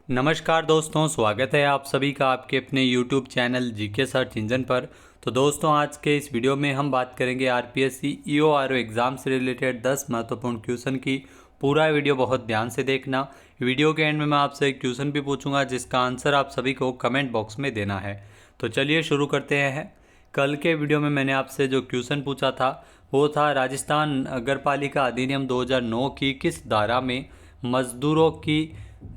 नमस्कार दोस्तों, स्वागत है आप सभी का आपके अपने YouTube channel GK search engine पर। तो दोस्तों, आज के इस वीडियो में हम बात करेंगे आरपीएससी ईओआरओ एग्ज़ाम से रिलेटेड 10 महत्वपूर्ण क्वेश्चन की। पूरा वीडियो बहुत ध्यान से देखना। वीडियो के एंड में मैं आपसे एक क्वेश्चन भी पूछूंगा जिसका आंसर आप सभी को कमेंट बॉक्स में देना है। तो चलिए शुरू करते हैं। कल के वीडियो में मैंने आपसे जो क्वेश्चन पूछा था वो था राजस्थान नगरपालिका अधिनियम 2009 की किस धारा में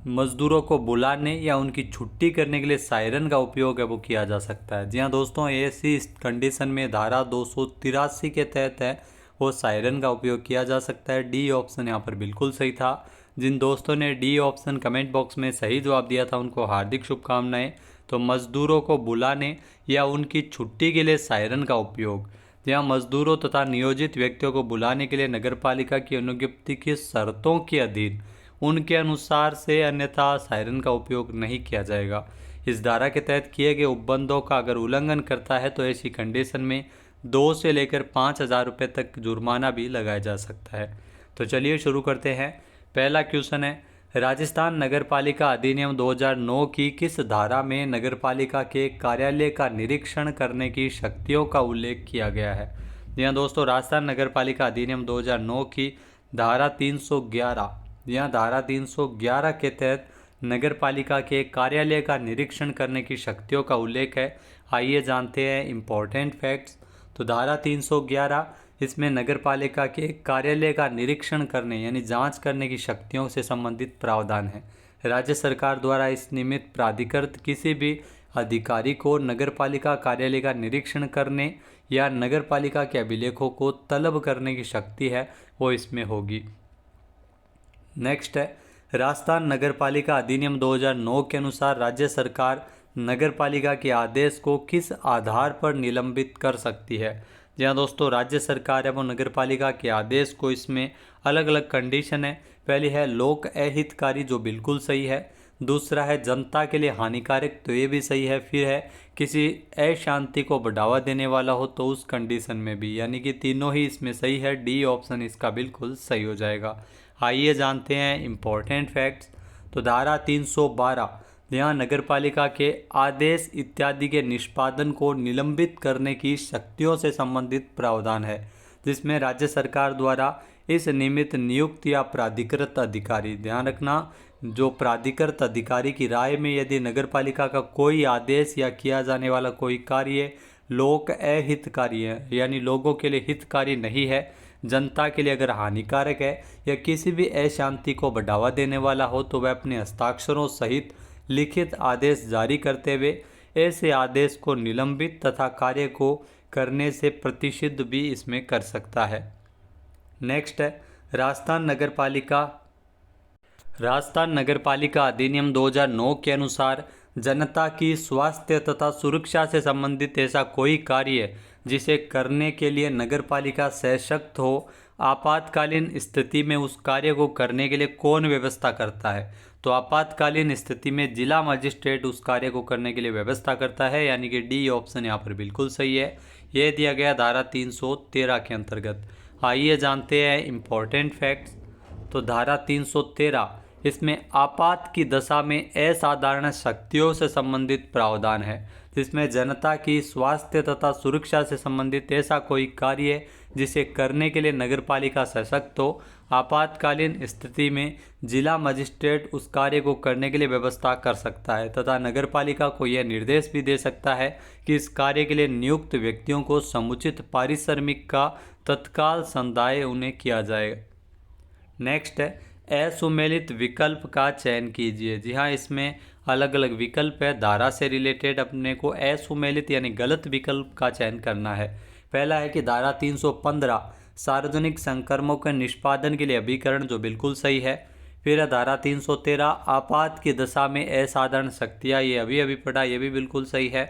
मजदूरों को बुलाने या उनकी छुट्टी करने के लिए सायरन का उपयोग है वो किया जा सकता है। जी हाँ दोस्तों, ऐसी कंडीशन में धारा 283 के तहत है वो सायरन का उपयोग किया जा सकता है। डी ऑप्शन यहाँ पर बिल्कुल सही था। जिन दोस्तों ने डी ऑप्शन कमेंट बॉक्स में सही जवाब दिया था उनको हार्दिक शुभकामनाएं। तो मजदूरों को बुलाने या उनकी छुट्टी के लिए सायरन का उपयोग, जहाँ मजदूरों तथा नियोजित व्यक्तियों को बुलाने के लिए नगरपालिका की अनुज्ञप्ति की शर्तों के अधीन उनके अनुसार से, अन्यथा सायरन का उपयोग नहीं किया जाएगा। इस धारा के तहत किए गए उपबंधों का अगर उल्लंघन करता है तो ऐसी कंडीशन में 2 से लेकर 5,000 रुपये तक जुर्माना भी लगाया जा सकता है। तो चलिए शुरू करते हैं। पहला क्वेश्चन है, राजस्थान नगरपालिका अधिनियम 2009 की किस धारा में नगरपालिका के कार्यालय का निरीक्षण करने की शक्तियों का उल्लेख किया गया है? जी हाँ दोस्तों, राजस्थान नगरपालिका अधिनियम 2009 की धारा 311, यहाँ धारा 311 के तहत नगरपालिका के कार्यालय का निरीक्षण करने की शक्तियों का उल्लेख है। आइए जानते हैं इम्पोर्टेंट फैक्ट्स। तो धारा 311 इसमें नगरपालिका के कार्यालय का निरीक्षण करने यानी जांच करने की शक्तियों से संबंधित प्रावधान है। राज्य सरकार द्वारा इस निमित्त प्राधिकृत किसी भी अधिकारी को नगरपालिका कार्यालय का निरीक्षण करने या नगरपालिका के अभिलेखों को तलब करने की शक्ति है वो इसमें होगी। नेक्स्ट है, राजस्थान नगरपालिका अधिनियम 2009 के अनुसार राज्य सरकार नगरपालिका के आदेश को किस आधार पर निलंबित कर सकती है? जी हाँ दोस्तों, राज्य सरकार है वो नगरपालिका के आदेश को, इसमें अलग अलग कंडीशन है। पहली है लोक अहितकारी, जो बिल्कुल सही है। दूसरा है जनता के लिए हानिकारक, तो ये भी सही है। फिर है किसी अशांति को बढ़ावा देने वाला हो तो उस कंडीशन में भी, यानी कि तीनों ही इसमें सही है। डी ऑप्शन इसका बिल्कुल सही हो जाएगा। आइए जानते हैं इम्पोर्टेंट फैक्ट्स। तो धारा 312 यहाँ नगरपालिका के आदेश इत्यादि के निष्पादन को निलंबित करने की शक्तियों से संबंधित प्रावधान है, जिसमें राज्य सरकार द्वारा इस निमित्त नियुक्त या प्राधिकृत अधिकारी, ध्यान रखना, जो प्राधिकृत अधिकारी की राय में यदि नगरपालिका का कोई आदेश या किया जाने वाला कोई कार्य लोक अहितकारी है यानी लोगों के लिए हितकारी नहीं है, जनता के लिए अगर हानिकारक है या किसी भी अशांति को बढ़ावा देने वाला हो, तो वह अपने हस्ताक्षरों सहित लिखित आदेश जारी करते हुए ऐसे आदेश को निलंबित तथा कार्य को करने से प्रतिषिद्ध भी इसमें कर सकता है। नेक्स्ट है, राजस्थान नगरपालिका अधिनियम 2009 के अनुसार जनता की स्वास्थ्य तथा सुरक्षा से संबंधित ऐसा कोई कार्य जिसे करने के लिए नगरपालिका सशक्त हो, आपातकालीन स्थिति में उस कार्य को करने के लिए कौन व्यवस्था करता है? तो आपातकालीन स्थिति में जिला मजिस्ट्रेट उस कार्य को करने के लिए व्यवस्था करता है, यानी कि डी ऑप्शन यहाँ पर बिल्कुल सही है। यह दिया गया धारा 313 के अंतर्गत। आइए जानते हैं इम्पोर्टेंट फैक्ट्स। तो धारा 313 इसमें आपात की दशा में असाधारण शक्तियों से संबंधित प्रावधान है, जिसमें जनता की स्वास्थ्य तथा सुरक्षा से संबंधित ऐसा कोई कार्य जिसे करने के लिए नगरपालिका सशक्त हो, आपातकालीन स्थिति में जिला मजिस्ट्रेट उस कार्य को करने के लिए व्यवस्था कर सकता है तथा नगरपालिका को यह निर्देश भी दे सकता है कि इस कार्य के लिए नियुक्त व्यक्तियों को समुचित पारिश्रमिक का तत्काल संदाय उन्हें किया जाएगा। नेक्स्ट है, असुमेलित विकल्प का चयन कीजिए। जी हाँ, इसमें अलग अलग विकल्प है। धारा से रिलेटेड अपने को असुमेलित यानी गलत विकल्प का चयन करना है। पहला है कि धारा 315 सार्वजनिक संक्रमणों के निष्पादन के लिए अभिकरण, जो बिल्कुल सही है। फिर है धारा 313 आपात की दशा में असाधारण शक्तियाँ, ये अभी पढ़ा, ये भी बिल्कुल सही है।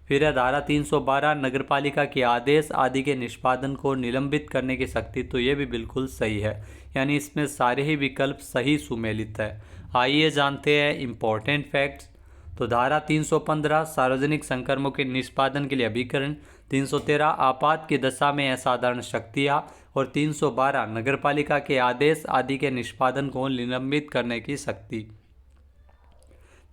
फिर है धारा 312 नगरपालिका के आदेश आदि के निष्पादन को निलंबित करने की शक्ति, तो ये भी बिल्कुल सही है, यानी इसमें सारे ही विकल्प सही सुमेलित है। आइए जानते हैं इम्पोर्टेंट फैक्ट्स। तो धारा 315 सार्वजनिक संक्रमणों के निष्पादन के लिए अभिकरण, 313 आपात की दशा में असाधारण शक्तियाँ और 312 नगरपालिका के आदेश आदि के निष्पादन को निलंबित करने की शक्ति।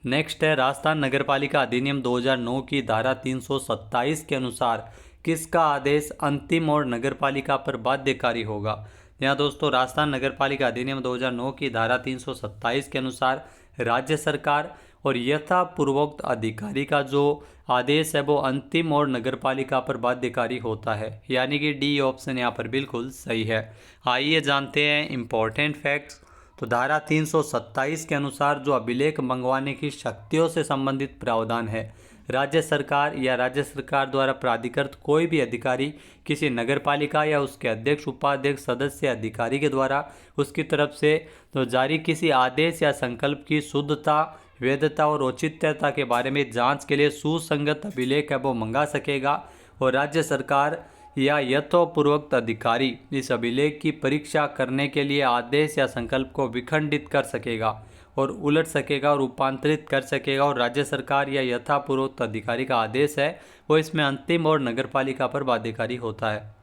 नेक्स्ट है राजस्थान नगरपालिका अधिनियम 2009 की धारा 327 के अनुसार किसका आदेश अंतिम और नगरपालिका पर बाध्यकारी होगा। यहाँ दोस्तों राजस्थान नगरपालिका अधिनियम 2009 की धारा 327 के अनुसार राज्य सरकार और यथापूर्वोक्त अधिकारी का जो आदेश है वो अंतिम और नगरपालिका पर बाध्यकारी होता है, यानी कि डी ऑप्शन यहाँ पर बिल्कुल सही है। आइए जानते हैं इम्पोर्टेंट फैक्ट्स। तो धारा 327 के अनुसार जो अभिलेख मंगवाने की शक्तियों से संबंधित प्रावधान है, राज्य सरकार या राज्य सरकार द्वारा प्राधिकृत कोई भी अधिकारी किसी नगरपालिका या उसके अध्यक्ष उपाध्यक्ष सदस्य अधिकारी के द्वारा उसकी तरफ से तो जारी किसी आदेश या संकल्प की शुद्धता, वैधता और औचित्यता के बारे में जांच के लिए सुसंगत अभिलेख है वो मंगा सकेगा, और राज्य सरकार या यथोपूर्वक अधिकारी इस अभिलेख की परीक्षा करने के लिए आदेश या संकल्प को विखंडित कर सकेगा और उलट सकेगा और रूपांतरित कर सकेगा, और राज्य सरकार या यथापूर्वक अधिकारी का आदेश है वो इसमें अंतिम और नगरपालिका पर बाध्यकारी होता है।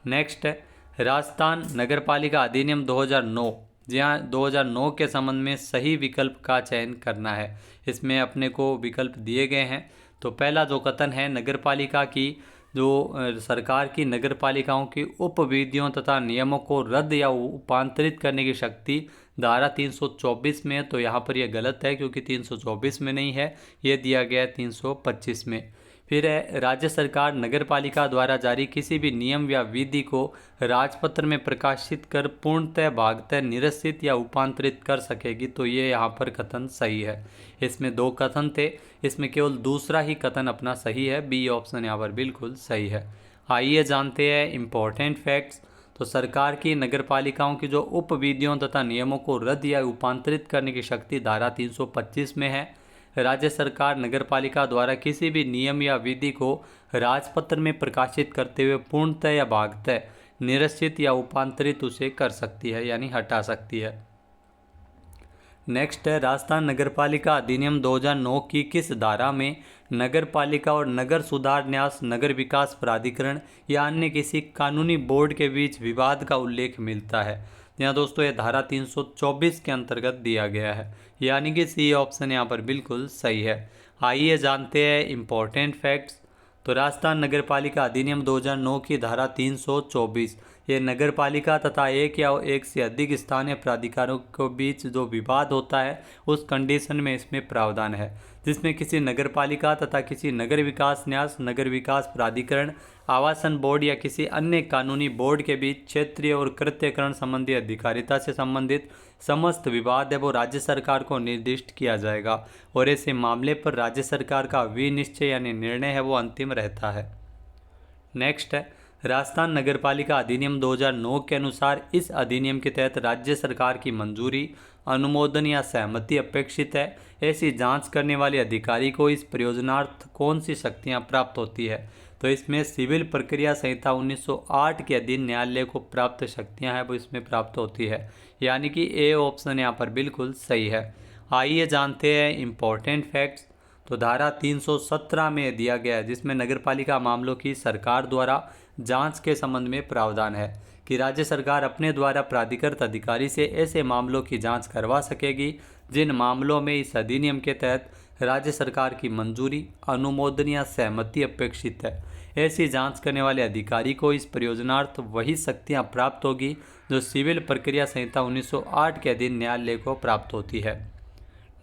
नेक्स्ट है राजस्थान नगरपालिका अधिनियम 2009। जहाँ 2009 के संबंध में सही विकल्प का चयन करना है। इसमें अपने को विकल्प दिए गए हैं। तो पहला जो कथन है, नगरपालिका की जो सरकार की नगरपालिकाओं की उपविधियों तथा नियमों को रद्द या रूपांतरित करने की शक्ति धारा 324 में है। तो यहाँ पर यह गलत है क्योंकि 324 में नहीं है, ये दिया गया है 325 में। फिर है राज्य सरकार नगरपालिका द्वारा जारी किसी भी नियम या विधि को राजपत्र में प्रकाशित कर पूर्णतः भागतः निरसित या रूपांतरित कर सकेगी। तो ये यहाँ पर कथन सही है। इसमें दो कथन थे, इसमें केवल दूसरा ही कथन अपना सही है, बी ऑप्शन यहाँ पर बिल्कुल सही है। आइए जानते हैं इम्पोर्टेंट फैक्ट्स। तो सरकार की नगरपालिकाओं की जो उपविधियों तथा नियमों को रद्द या रूपांतरित करने की शक्ति धारा 325 में है। राज्य सरकार नगरपालिका द्वारा किसी भी नियम या विधि को राजपत्र में प्रकाशित करते हुए पूर्णतः या भागतः निरसित या रूपांतरित उसे कर सकती है, यानी हटा सकती है। नेक्स्ट है राजस्थान नगरपालिका अधिनियम 2009 की किस धारा में नगरपालिका और नगर सुधार न्यास नगर विकास प्राधिकरण या अन्य किसी कानूनी बोर्ड के बीच विवाद का उल्लेख मिलता है। यहाँ दोस्तों ये धारा 324 के अंतर्गत दिया गया है, यानी कि सी ऑप्शन यहाँ पर बिल्कुल सही है। आइए जानते हैं इम्पोर्टेंट फैक्ट्स। तो राजस्थान नगरपालिका अधिनियम 2009 की धारा 324 ये नगरपालिका तथा एक या एक से अधिक स्थानीय प्राधिकारों के बीच जो विवाद होता है उस कंडीशन में इसमें प्रावधान है, जिसमें किसी नगरपालिका तथा किसी नगर विकास न्यास नगर विकास प्राधिकरण आवासन बोर्ड या किसी अन्य कानूनी बोर्ड के बीच क्षेत्रीय और कृत्यकरण संबंधी अधिकारिता से संबंधित समस्त विवाद है वो राज्य सरकार को निर्दिष्ट किया जाएगा, और ऐसे मामले पर राज्य सरकार का विनिश्चय यानी निर्णय है वो अंतिम रहता है। नेक्स्ट है राजस्थान नगरपालिका अधिनियम 2009 के अनुसार इस अधिनियम के तहत राज्य सरकार की मंजूरी, अनुमोदन या सहमति अपेक्षित है। ऐसी जांच करने वाले अधिकारी को इस प्रयोजनार्थ कौन सी शक्तियां प्राप्त होती है। तो इसमें सिविल प्रक्रिया संहिता 1908 के अधीन न्यायालय को प्राप्त शक्तियां हैं वो इसमें प्राप्त होती है, यानी कि ए ऑप्शन यहाँ पर बिल्कुल सही है। आइए जानते हैं इम्पोर्टेंट फैक्ट्स। तो धारा 317 में दिया गया है, जिसमें नगरपालिका मामलों की सरकार द्वारा जांच के संबंध में प्रावधान है कि राज्य सरकार अपने द्वारा प्राधिकृत अधिकारी से ऐसे मामलों की जांच करवा सकेगी जिन मामलों में इस अधिनियम के तहत राज्य सरकार की मंजूरी, अनुमोदन या सहमति अपेक्षित है। ऐसी जांच करने वाले अधिकारी को इस प्रयोजनार्थ वही शक्तियां प्राप्त होगी जो सिविल प्रक्रिया संहिता 1908 के अधीन न्यायालय को प्राप्त होती है।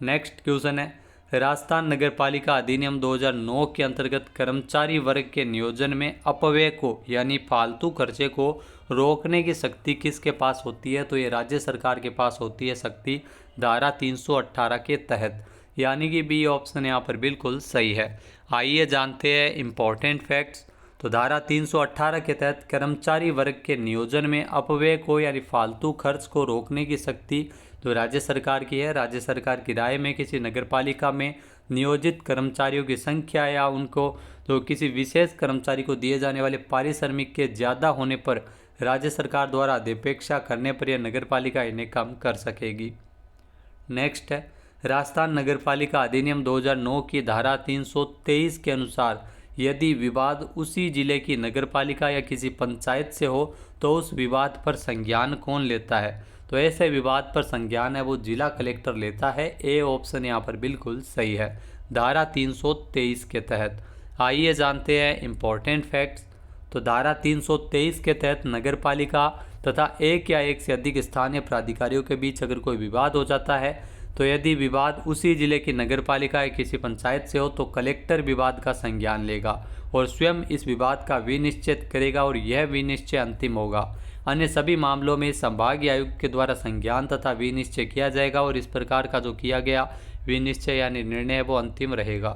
नेक्स्ट क्वेश्चन है राजस्थान नगरपालिका अधिनियम 2009 के अंतर्गत कर्मचारी वर्ग के नियोजन में अपव्यय को यानी फालतू खर्चे को रोकने की शक्ति किसके पास होती है। तो ये राज्य सरकार के पास होती है शक्ति धारा 318 के तहत, यानी कि बी ऑप्शन यहाँ पर बिल्कुल सही है। आइए जानते हैं इम्पोर्टेंट फैक्ट्स। तो धारा 318 के तहत कर्मचारी वर्ग के नियोजन में अपव्यय को यानी फालतू खर्च को रोकने की शक्ति जो राज्य सरकार की है। राज्य सरकार की राय में किसी नगरपालिका में नियोजित कर्मचारियों की संख्या या उनको जो किसी विशेष कर्मचारी को दिए जाने वाले पारिश्रमिक के ज़्यादा होने पर राज्य सरकार द्वारा अधिपेक्षा करने पर यह नगरपालिका इन्हें कम कर सकेगी। नेक्स्ट है राजस्थान नगरपालिका अधिनियम 2009 की धारा 323 के अनुसार यदि विवाद उसी जिले की नगरपालिका या किसी पंचायत से हो तो उस विवाद पर संज्ञान कौन लेता है। तो ऐसे विवाद पर संज्ञान है वो जिला कलेक्टर लेता है। ए ऑप्शन यहाँ पर बिल्कुल सही है, धारा 323 के तहत। आइए जानते हैं इम्पोर्टेंट फैक्ट्स। तो धारा 323 के तहत नगर पालिका तथा एक या एक से अधिक स्थानीय प्राधिकारियों के बीच अगर कोई विवाद हो जाता है, तो यदि विवाद उसी जिले की नगर पालिका या किसी पंचायत से हो, तो कलेक्टर विवाद का संज्ञान लेगा और स्वयं इस विवाद का विनिश्चित करेगा और यह विनिश्चय अंतिम होगा। अन्य सभी मामलों में संभागीय आयुक्त के द्वारा संज्ञान तथा विनिश्चय किया जाएगा और इस प्रकार का जो किया गया विनिश्चय यानी निर्णय वो अंतिम रहेगा।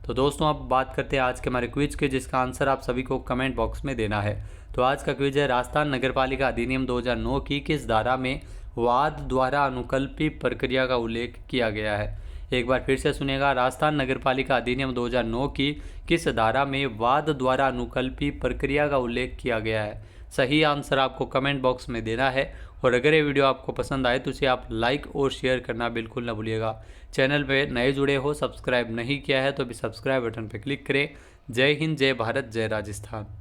तो दोस्तों अब बात करते हैं आज के हमारे क्विज के, जिसका आंसर आप सभी को कमेंट बॉक्स में देना है। तो आज का क्विज है, राजस्थान नगरपालिका अधिनियम 2009 की किस धारा में वाद द्वारा अनुकल्पी प्रक्रिया का उल्लेख किया गया है। एक बार फिर से सुनिएगा, राजस्थान नगरपालिका अधिनियम 2009 की किस धारा में वाद द्वारा अनुकल्पी प्रक्रिया का उल्लेख किया गया है। सही आंसर आपको कमेंट बॉक्स में देना है और अगर ये वीडियो आपको पसंद आए तो इसे आप लाइक और शेयर करना बिल्कुल ना भूलिएगा। चैनल पे नए जुड़े हो, सब्सक्राइब नहीं किया है तो अभी सब्सक्राइब बटन पर क्लिक करें। जय हिंद, जय भारत, जय राजस्थान।